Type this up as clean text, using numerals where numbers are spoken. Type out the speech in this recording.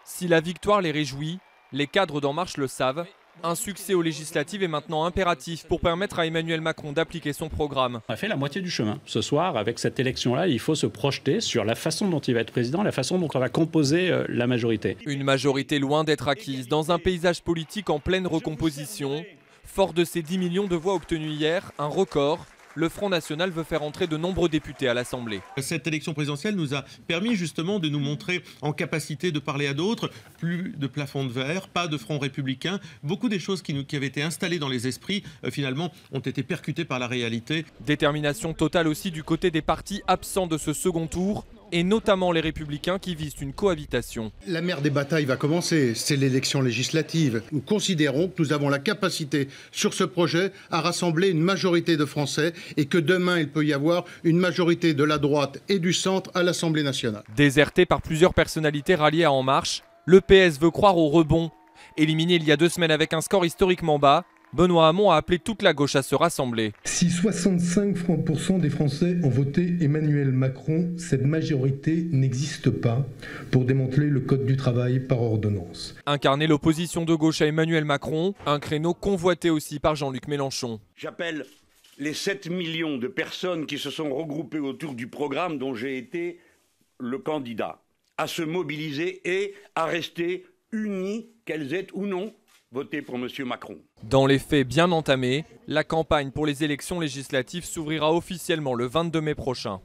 Si la victoire les réjouit, les cadres d'En Marche le savent. Un succès aux législatives est maintenant impératif pour permettre à Emmanuel Macron d'appliquer son programme. On a fait la moitié du chemin. Ce soir, avec cette élection-là, il faut se projeter sur la façon dont il va être président, la façon dont on va composer la majorité. Une majorité loin d'être acquise dans un paysage politique en pleine recomposition. Fort de ces 10 millions de voix obtenues hier, un record, le Front National veut faire entrer de nombreux députés à l'Assemblée. Cette élection présidentielle nous a permis justement de nous montrer en capacité de parler à d'autres, plus de plafond de verre, pas de front républicain. Beaucoup des choses qui avaient été installées dans les esprits, finalement, ont été percutées par la réalité. Détermination totale aussi du côté des partis absents de ce second tour, et notamment les Républicains qui visent une cohabitation. La mère des batailles va commencer, c'est l'élection législative. Nous considérons que nous avons la capacité sur ce projet à rassembler une majorité de Français et que demain il peut y avoir une majorité de la droite et du centre à l'Assemblée nationale. Déserté par plusieurs personnalités ralliées à En Marche, le PS veut croire au rebond. Éliminé il y a 2 semaines avec un score historiquement bas, Benoît Hamon a appelé toute la gauche à se rassembler. Si 65% des Français ont voté Emmanuel Macron, cette majorité n'existe pas pour démanteler le code du travail par ordonnance. Incarner l'opposition de gauche à Emmanuel Macron, un créneau convoité aussi par Jean-Luc Mélenchon. J'appelle les 7 millions de personnes qui se sont regroupées autour du programme dont j'ai été le candidat à se mobiliser et à rester unis, qu'elles aient ou non voté pour M. Macron. Dans les faits bien entamés, la campagne pour les élections législatives s'ouvrira officiellement le 22 mai prochain.